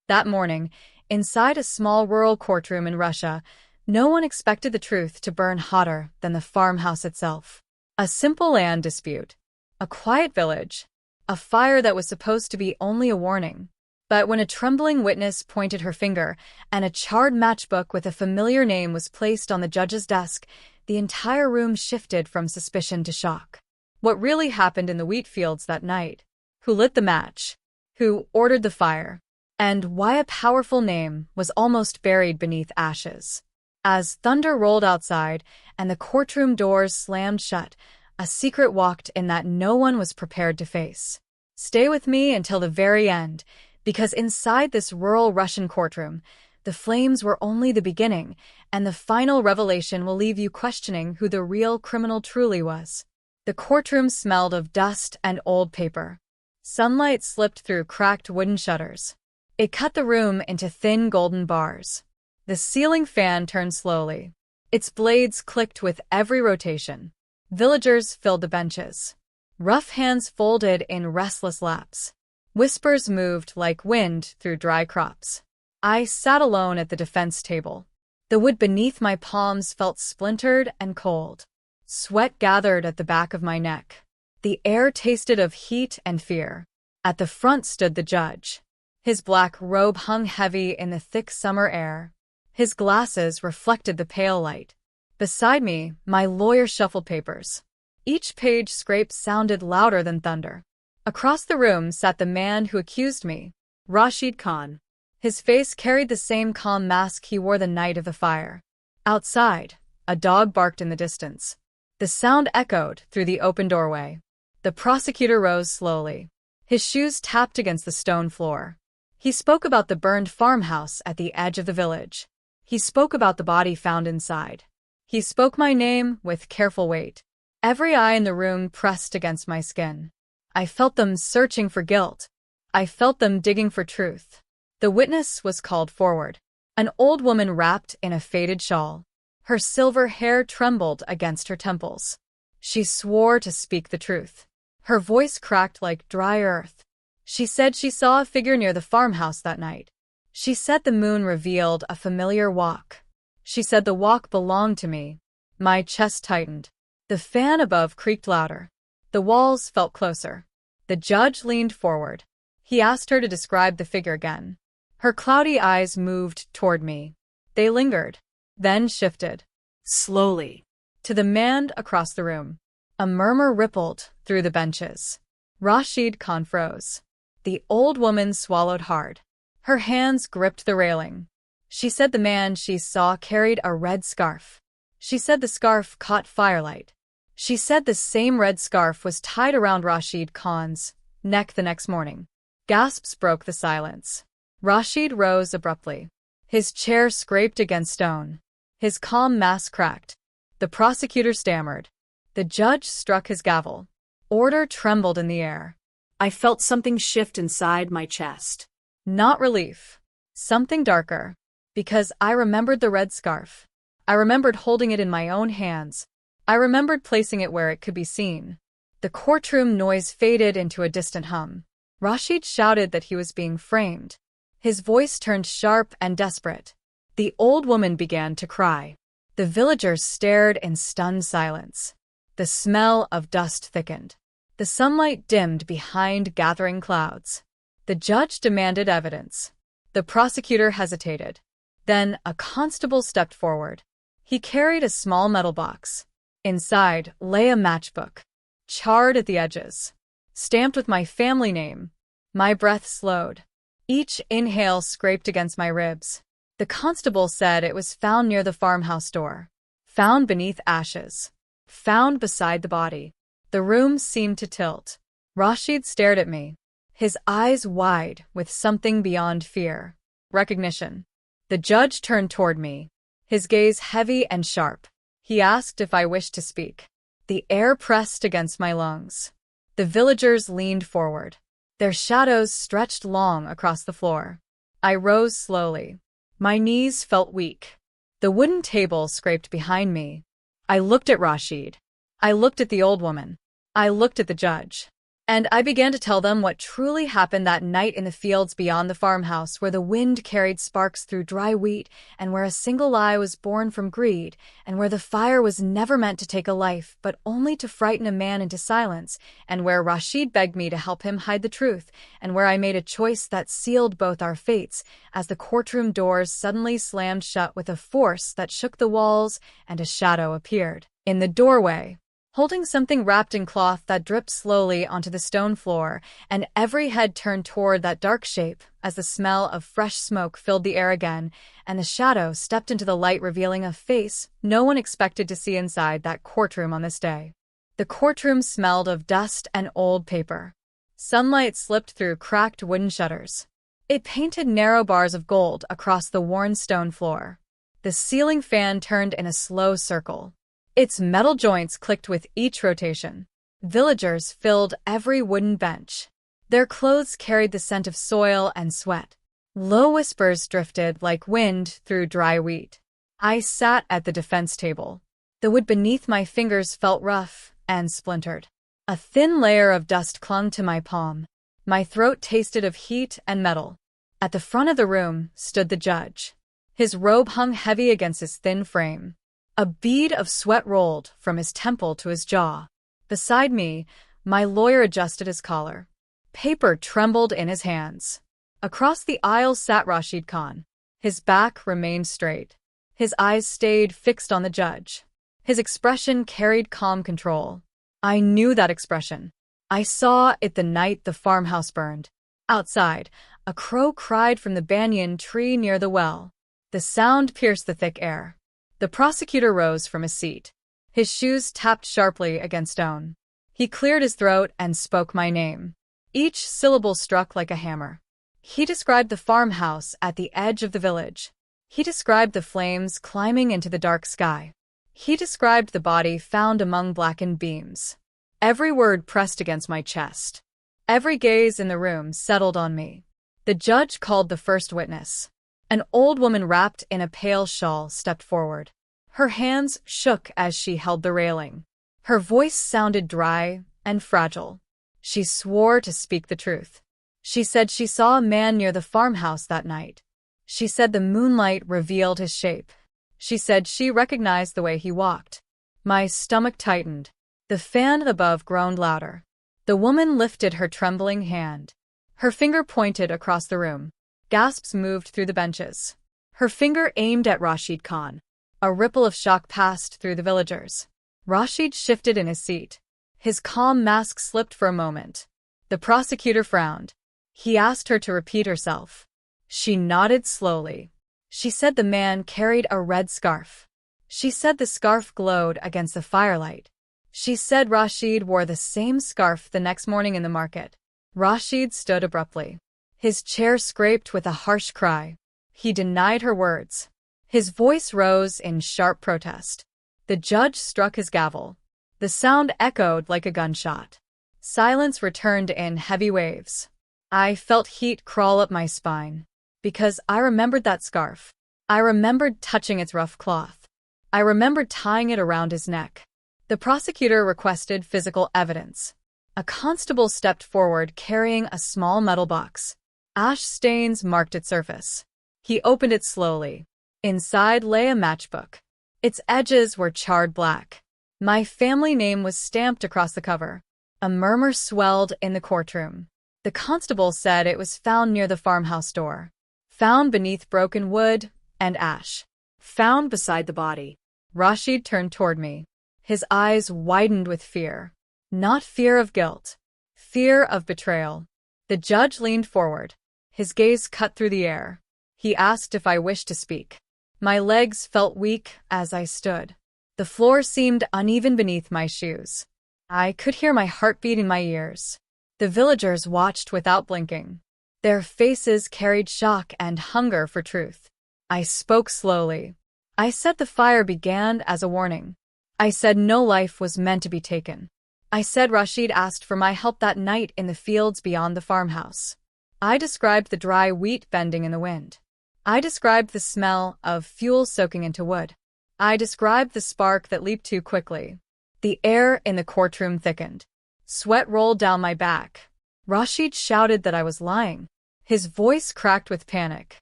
That morning, inside a small rural courtroom in Russia, no one expected the truth to burn hotter than the farmhouse itself. A simple land dispute. A quiet village. A fire that was supposed to be only a warning. But when a trembling witness pointed her finger and a charred matchbook with a familiar name was placed on the judge's desk, the entire room shifted from suspicion to shock. What really happened in the wheat fields that night? Who lit the match? Who ordered the fire? And why a powerful name was almost buried beneath ashes? As thunder rolled outside and the courtroom doors slammed shut, a secret walked in that no one was prepared to face. Stay with me until the very end, because inside this rural Russian courtroom, the flames were only the beginning, and the final revelation will leave you questioning who the real criminal truly was. The courtroom smelled of dust and old paper. Sunlight slipped through cracked wooden shutters. It cut the room into thin golden bars. The ceiling fan turned slowly. Its blades clicked with every rotation. Villagers filled the benches. Rough hands folded in restless laps. Whispers moved like wind through dry crops. I sat alone at the defense table. The wood beneath my palms felt splintered and cold. Sweat gathered at the back of my neck. The air tasted of heat and fear. At the front stood the judge. His black robe hung heavy in the thick summer air. His glasses reflected the pale light. Beside me, my lawyer shuffled papers. Each page scrape sounded louder than thunder. Across the room sat the man who accused me, Rashid Khan. His face carried the same calm mask he wore the night of the fire. Outside, a dog barked in the distance. The sound echoed through the open doorway. The prosecutor rose slowly. His shoes tapped against the stone floor. He spoke about the burned farmhouse at the edge of the village. He spoke about the body found inside. He spoke my name with careful weight. Every eye in the room pressed against my skin. I felt them searching for guilt. I felt them digging for truth. The witness was called forward. An old woman wrapped in a faded shawl. Her silver hair trembled against her temples. She swore to speak the truth. Her voice cracked like dry earth. She said she saw a figure near the farmhouse that night. She said the moon revealed a familiar walk. She said the walk belonged to me. My chest tightened. The fan above creaked louder. The walls felt closer. The judge leaned forward. He asked her to describe the figure again. Her cloudy eyes moved toward me. They lingered, then shifted, slowly, to the man across the room. A murmur rippled through the benches. Rashid Khan froze. The old woman swallowed hard. Her hands gripped the railing. She said the man she saw carried a red scarf. She said the scarf caught firelight. She said the same red scarf was tied around Rashid Khan's neck the next morning. Gasps broke the silence. Rashid rose abruptly. His chair scraped against stone. His calm mask cracked. The prosecutor stammered. The judge struck his gavel. Order trembled in the air. I felt something shift inside my chest. Not relief. Something darker. Because I remembered the red scarf. I remembered holding it in my own hands. I remembered placing it where it could be seen. The courtroom noise faded into a distant hum. Rashid shouted that he was being framed. His voice turned sharp and desperate. The old woman began to cry. The villagers stared in stunned silence. The smell of dust thickened. The sunlight dimmed behind gathering clouds. The judge demanded evidence. The prosecutor hesitated. Then a constable stepped forward. He carried a small metal box. Inside lay a matchbook, charred at the edges, stamped with my family name. My breath slowed. Each inhale scraped against my ribs. The constable said it was found near the farmhouse door. Found beneath ashes. Found beside the body. The room seemed to tilt. Rashid stared at me, his eyes wide with something beyond fear. Recognition. The judge turned toward me, his gaze heavy and sharp. He asked if I wished to speak. The air pressed against my lungs. The villagers leaned forward. Their shadows stretched long across the floor. I rose slowly. My knees felt weak. The wooden table scraped behind me. I looked at Rashid. I looked at the old woman. I looked at the judge. And I began to tell them what truly happened that night in the fields beyond the farmhouse, where the wind carried sparks through dry wheat, and where a single lie was born from greed, and where the fire was never meant to take a life, but only to frighten a man into silence, and where Rashid begged me to help him hide the truth, and where I made a choice that sealed both our fates, as the courtroom doors suddenly slammed shut with a force that shook the walls, and a shadow appeared in the doorway, holding something wrapped in cloth that dripped slowly onto the stone floor, and every head turned toward that dark shape as the smell of fresh smoke filled the air again, and the shadow stepped into the light, revealing a face no one expected to see inside that courtroom on this day. The courtroom smelled of dust and old paper. Sunlight slipped through cracked wooden shutters. It painted narrow bars of gold across the worn stone floor. The ceiling fan turned in a slow circle. Its metal joints clicked with each rotation. Villagers filled every wooden bench. Their clothes carried the scent of soil and sweat. Low whispers drifted like wind through dry wheat. I sat at the defense table. The wood beneath my fingers felt rough and splintered. A thin layer of dust clung to my palm. My throat tasted of heat and metal. At the front of the room stood the judge. His robe hung heavy against his thin frame. A bead of sweat rolled from his temple to his jaw. Beside me, my lawyer adjusted his collar. Paper trembled in his hands. Across the aisle sat Rashid Khan. His back remained straight. His eyes stayed fixed on the judge. His expression carried calm control. I knew that expression. I saw it the night the farmhouse burned. Outside, a crow cried from the banyan tree near the well. The sound pierced the thick air. The prosecutor rose from his seat. His shoes tapped sharply against stone. He cleared his throat and spoke my name. Each syllable struck like a hammer. He described the farmhouse at the edge of the village. He described the flames climbing into the dark sky. He described the body found among blackened beams. Every word pressed against my chest. Every gaze in the room settled on me. The judge called the first witness. An old woman wrapped in a pale shawl stepped forward. Her hands shook as she held the railing. Her voice sounded dry and fragile. She swore to speak the truth. She said she saw a man near the farmhouse that night. She said the moonlight revealed his shape. She said she recognized the way he walked. My stomach tightened. The fan above groaned louder. The woman lifted her trembling hand. Her finger pointed across the room. Gasps moved through the benches. Her finger aimed at Rashid Khan. A ripple of shock passed through the villagers. Rashid shifted in his seat. His calm mask slipped for a moment. The prosecutor frowned. He asked her to repeat herself. She nodded slowly. She said the man carried a red scarf. She said the scarf glowed against the firelight. She said Rashid wore the same scarf the next morning in the market. Rashid stood abruptly. His chair scraped with a harsh cry. He denied her words. His voice rose in sharp protest. The judge struck his gavel. The sound echoed like a gunshot. Silence returned in heavy waves. I felt heat crawl up my spine. Because I remembered that scarf. I remembered touching its rough cloth. I remembered tying it around his neck. The prosecutor requested physical evidence. A constable stepped forward carrying a small metal box. Ash stains marked its surface. He opened it slowly. Inside lay a matchbook. Its edges were charred black. My family name was stamped across the cover. A murmur swelled in the courtroom. The constable said it was found near the farmhouse door. Found beneath broken wood and ash. Found beside the body. Rashid turned toward me. His eyes widened with fear. Not fear of guilt. Fear of betrayal. The judge leaned forward. His gaze cut through the air. He asked if I wished to speak. My legs felt weak as I stood. The floor seemed uneven beneath my shoes. I could hear my heartbeat in my ears. The villagers watched without blinking. Their faces carried shock and hunger for truth. I spoke slowly. I said the fire began as a warning. I said no life was meant to be taken. I said Rashid asked for my help that night in the fields beyond the farmhouse. I described the dry wheat bending in the wind. I described the smell of fuel soaking into wood. I described the spark that leaped too quickly. The air in the courtroom thickened. Sweat rolled down my back. Rashid shouted that I was lying. His voice cracked with panic.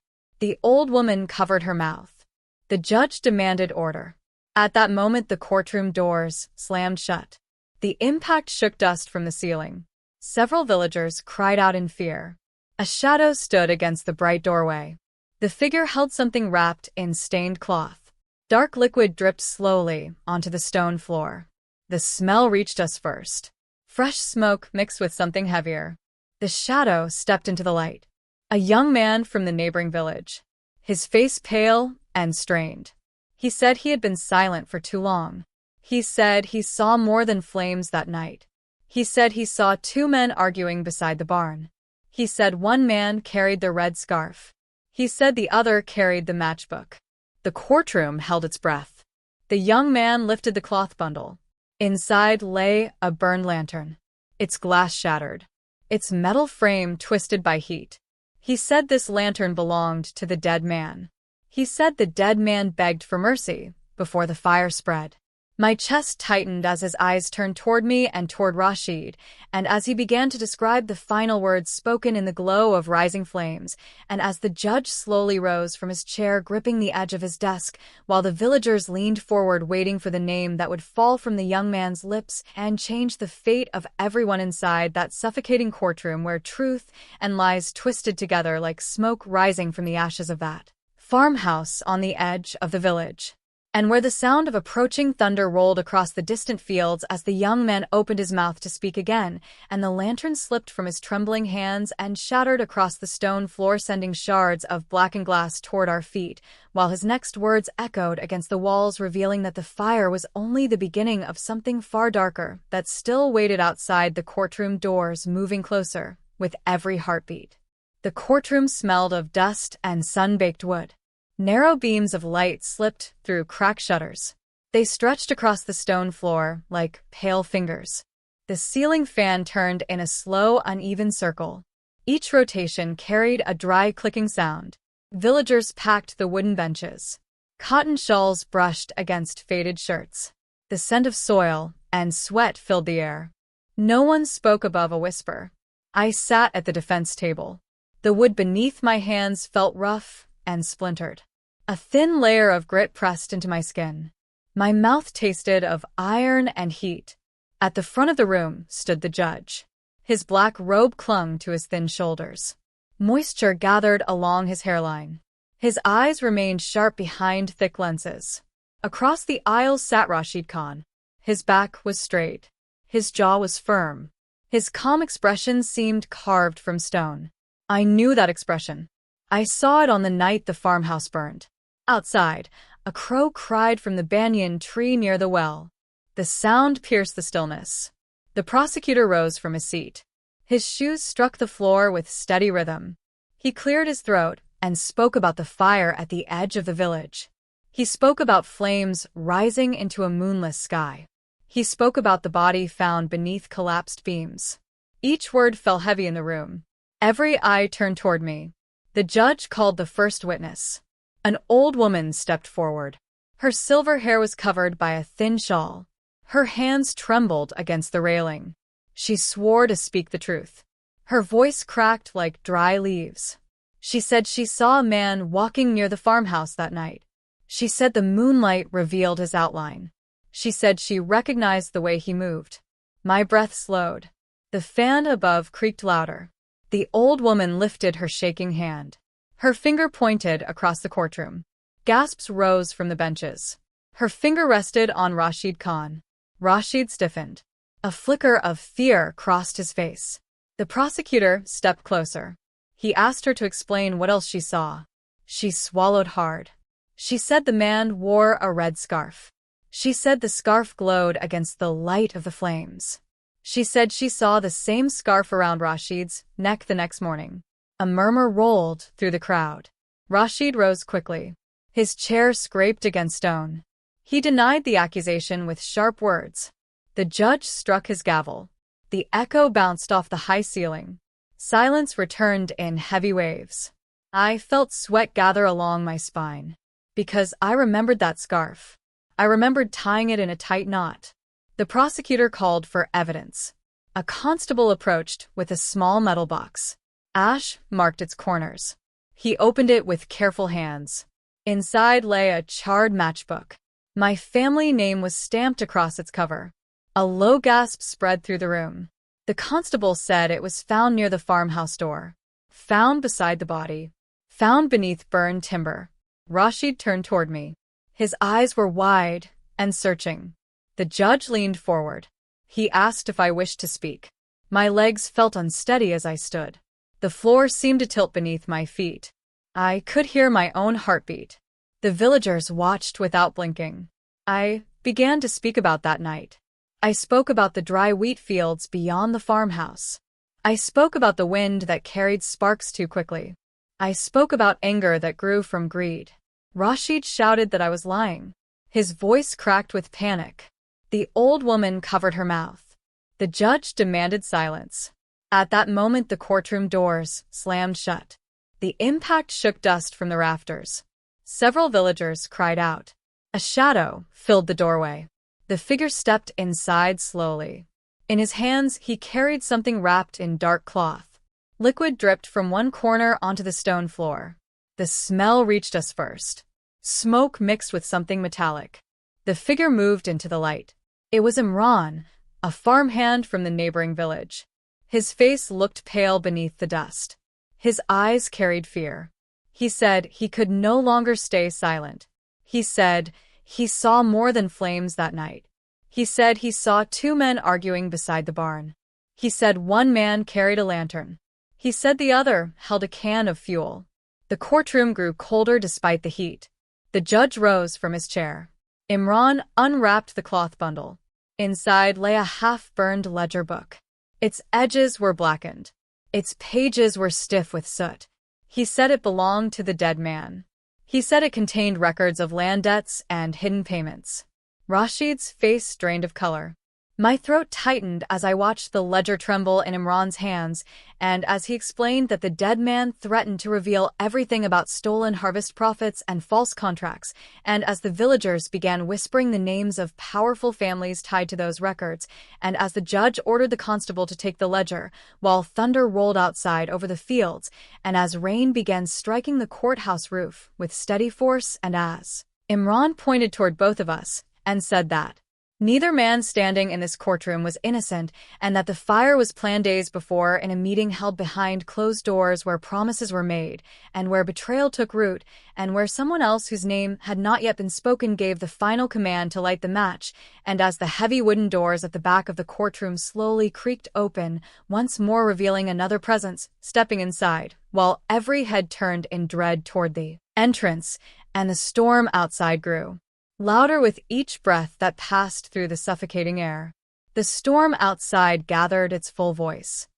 The old woman covered her mouth. The judge demanded order. At that moment, the courtroom doors slammed shut. The impact shook dust from the ceiling. Several villagers cried out in fear. A shadow stood against the bright doorway. The figure held something wrapped in stained cloth. Dark liquid dripped slowly onto the stone floor. The smell reached us first. Fresh smoke mixed with something heavier. The shadow stepped into the light. A young man from the neighboring village. His face pale and strained. He said he had been silent for too long. He said he saw more than flames that night. He said he saw two men arguing beside the barn. He said one man carried the red scarf. He said the other carried the matchbook. The courtroom held its breath. The young man lifted the cloth bundle. Inside lay a burned lantern. Its glass shattered. Its metal frame twisted by heat. He said this lantern belonged to the dead man. He said the dead man begged for mercy before the fire spread. My chest tightened as his eyes turned toward me and toward Rashid, and as he began to describe the final words spoken in the glow of rising flames, and as the judge slowly rose from his chair gripping the edge of his desk, while the villagers leaned forward waiting for the name that would fall from the young man's lips and change the fate of everyone inside that suffocating courtroom where truth and lies twisted together like smoke rising from the ashes of that farmhouse on the edge of the village, and where the sound of approaching thunder rolled across the distant fields as the young man opened his mouth to speak again, and the lantern slipped from his trembling hands and shattered across the stone floor, sending shards of blackened glass toward our feet, while his next words echoed against the walls, revealing that the fire was only the beginning of something far darker that still waited outside the courtroom doors, moving closer with every heartbeat. The courtroom smelled of dust and sun-baked wood. Narrow beams of light slipped through cracked shutters. They stretched across the stone floor like pale fingers. The ceiling fan turned in a slow, uneven circle. Each rotation carried a dry, clicking sound. Villagers packed the wooden benches. Cotton shawls brushed against faded shirts. The scent of soil and sweat filled the air. No one spoke above a whisper. I sat at the defense table. The wood beneath my hands felt rough and splintered. A thin layer of grit pressed into my skin. My mouth tasted of iron and heat. At the front of the room stood the judge. His black robe clung to his thin shoulders. Moisture gathered along his hairline. His eyes remained sharp behind thick lenses. Across the aisle sat Rashid Khan. His back was straight. His jaw was firm. His calm expression seemed carved from stone. I knew that expression. I saw it on the night the farmhouse burned. Outside, a crow cried from the banyan tree near the well. The sound pierced the stillness. The prosecutor rose from his seat. His shoes struck the floor with steady rhythm. He cleared his throat and spoke about the fire at the edge of the village. He spoke about flames rising into a moonless sky. He spoke about the body found beneath collapsed beams. Each word fell heavy in the room. Every eye turned toward me. The judge called the first witness. An old woman stepped forward. Her silver hair was covered by a thin shawl. Her hands trembled against the railing. She swore to speak the truth. Her voice cracked like dry leaves. She said she saw a man walking near the farmhouse that night. She said the moonlight revealed his outline. She said she recognized the way he moved. My breath slowed. The fan above creaked louder. The old woman lifted her shaking hand. Her finger pointed across the courtroom. Gasps rose from the benches. Her finger rested on Rashid Khan. Rashid stiffened. A flicker of fear crossed his face. The prosecutor stepped closer. He asked her to explain what else she saw. She swallowed hard. She said the man wore a red scarf. She said the scarf glowed against the light of the flames. She said she saw the same scarf around Rashid's neck the next morning. A murmur rolled through the crowd. Rashid rose quickly. His chair scraped against stone. He denied the accusation with sharp words. The judge struck his gavel. The echo bounced off the high ceiling. Silence returned in heavy waves. I felt sweat gather along my spine. Because I remembered that scarf. I remembered tying it in a tight knot. The prosecutor called for evidence. A constable approached with a small metal box. Ash marked its corners. He opened it with careful hands. Inside lay a charred matchbook. My family name was stamped across its cover. A low gasp spread through the room. The constable said it was found near the farmhouse door. Found beside the body. Found beneath burned timber. Rashid turned toward me. His eyes were wide and searching. The judge leaned forward. He asked if I wished to speak. My legs felt unsteady as I stood. The floor seemed to tilt beneath my feet. I could hear my own heartbeat. The villagers watched without blinking. I began to speak about that night. I spoke about the dry wheat fields beyond the farmhouse. I spoke about the wind that carried sparks too quickly. I spoke about anger that grew from greed. Rashid shouted that I was lying. His voice cracked with panic. The old woman covered her mouth. The judge demanded silence. At that moment, the courtroom doors slammed shut. The impact shook dust from the rafters. Several villagers cried out. A shadow filled the doorway. The figure stepped inside slowly. In his hands, he carried something wrapped in dark cloth. Liquid dripped from one corner onto the stone floor. The smell reached us first. Smoke mixed with something metallic. The figure moved into the light. It was Imran, a farmhand from the neighboring village. His face looked pale beneath the dust. His eyes carried fear. He said he could no longer stay silent. He said he saw more than flames that night. He said he saw two men arguing beside the barn. He said one man carried a lantern. He said the other held a can of fuel. The courtroom grew colder despite the heat. The judge rose from his chair. Imran unwrapped the cloth bundle. Inside lay a half-burned ledger book. Its edges were blackened. Its pages were stiff with soot. He said it belonged to the dead man. He said it contained records of land debts and hidden payments. Rashid's face drained of color. My throat tightened as I watched the ledger tremble in Imran's hands, and as he explained that the dead man threatened to reveal everything about stolen harvest profits and false contracts, and as the villagers began whispering the names of powerful families tied to those records, and as the judge ordered the constable to take the ledger, while thunder rolled outside over the fields, and as rain began striking the courthouse roof with steady force, and as Imran pointed toward both of us and said that neither man standing in this courtroom was innocent, and that the fire was planned days before in a meeting held behind closed doors where promises were made, and where betrayal took root, and where someone else whose name had not yet been spoken gave the final command to light the match, and as the heavy wooden doors at the back of the courtroom slowly creaked open, once more revealing another presence stepping inside, while every head turned in dread toward the entrance, and the storm outside grew louder with each breath that passed through the suffocating air. The storm outside gathered its full voice.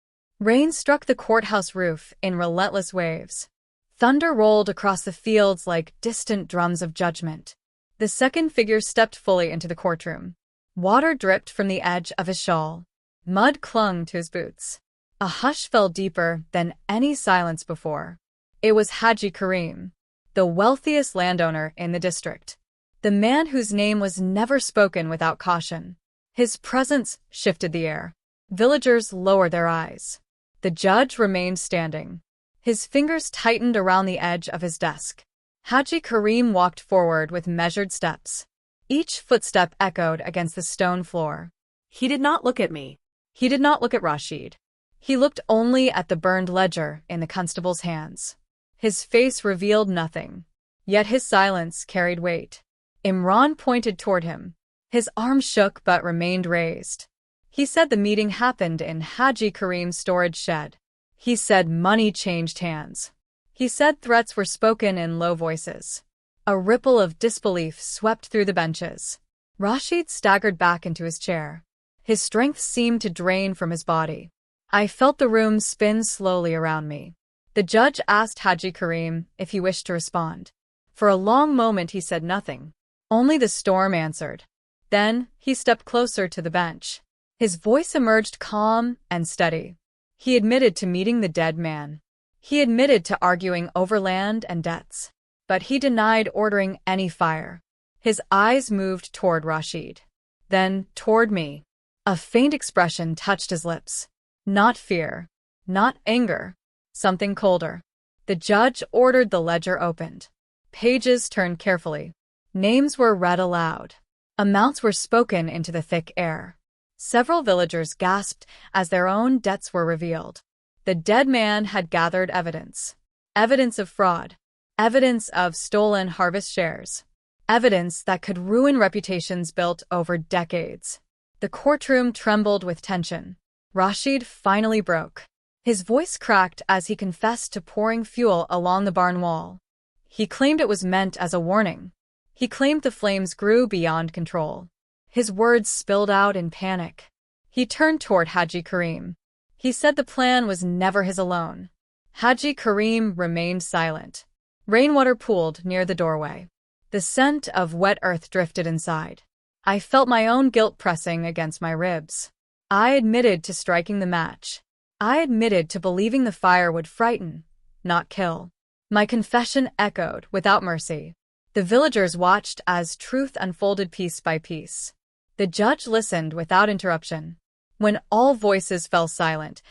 Rain struck the courthouse roof in relentless waves. Thunder rolled across the fields like distant drums of judgment. The second figure stepped fully into the courtroom. Water dripped from the edge of his shawl. Mud clung to his boots. A hush fell deeper than any silence before. It was Haji Karim, the wealthiest landowner in the district. The man whose name was never spoken without caution. His presence shifted the air. Villagers lowered their eyes. The judge remained standing. His fingers tightened around the edge of his desk. Haji Karim walked forward with measured steps. Each footstep echoed against the stone floor. He did not look at me. He did not look at Rashid. He looked only at the burned ledger in the constable's hands. His face revealed nothing, yet his silence carried weight. Imran pointed toward him. His arm shook but remained raised. He said the meeting happened in Haji Karim's storage shed. He said money changed hands. He said threats were spoken in low voices. A ripple of disbelief swept through the benches. Rashid staggered back into his chair. His strength seemed to drain from his body. I felt the room spin slowly around me. The judge asked Haji Karim if he wished to respond. For a long moment he said nothing. Only the storm answered. Then he stepped closer to the bench. His voice emerged calm and steady. He admitted to meeting the dead man. He admitted to arguing over land and debts. But he denied ordering any fire. His eyes moved toward Rashid. Then toward me. A faint expression touched his lips. Not fear, not anger, something colder. The judge ordered the ledger opened. Pages turned carefully. Names were read aloud. Amounts were spoken into the thick air. Several villagers gasped as their own debts were revealed. The dead man had gathered evidence. Evidence of fraud. Evidence of stolen harvest shares. Evidence that could ruin reputations built over decades. The courtroom trembled with tension. Rashid finally broke. His voice cracked as he confessed to pouring fuel along the barn wall. He claimed it was meant as a warning. He claimed the flames grew beyond control. His words spilled out in panic. He turned toward Haji Karim. He said the plan was never his alone. Haji Karim remained silent. Rainwater pooled near the doorway. The scent of wet earth drifted inside. I felt my own guilt pressing against my ribs. I admitted to striking the match. I admitted to believing the fire would frighten, not kill. My confession echoed without mercy. The villagers watched as truth unfolded piece by piece. The judge listened without interruption. When all voices fell silent,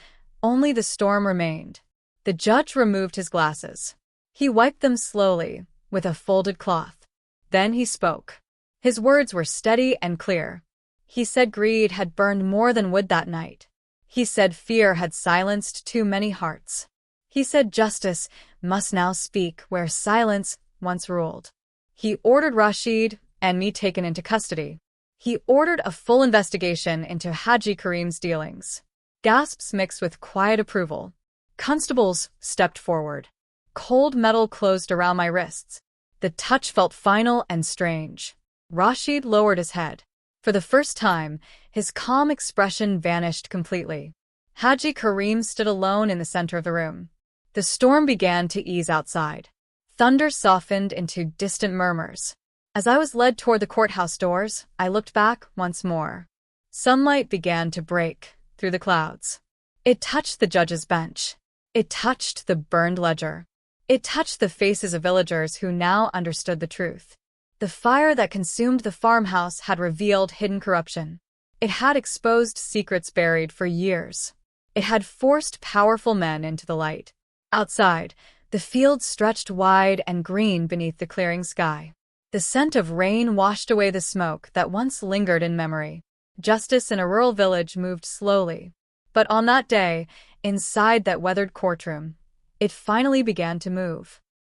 only the storm remained. The judge removed his glasses. He wiped them slowly, with a folded cloth. Then he spoke. His words were steady and clear. He said greed had burned more than wood that night. He said fear had silenced too many hearts. He said justice must now speak where silence once ruled. He ordered Rashid and me taken into custody. He ordered a full investigation into Haji Karim's dealings. Gasps mixed with quiet approval. Constables stepped forward. Cold metal closed around my wrists. The touch felt final and strange. Rashid lowered his head. For the first time, his calm expression vanished completely. Haji Karim stood alone in the center of the room. The storm began to ease outside. Thunder softened into distant murmurs. As I was led toward the courthouse doors, I looked back once more. Sunlight began to break through the clouds. It touched the judge's bench. It touched the burned ledger. It touched the faces of villagers who now understood the truth. The fire that consumed the farmhouse had revealed hidden corruption. It had exposed secrets buried for years. It had forced powerful men into the light. Outside, the fields stretched wide and green beneath the clearing sky. The scent of rain washed away the smoke that once lingered in memory. Justice in a rural village moved slowly. But on that day, inside that weathered courtroom, it finally began to move.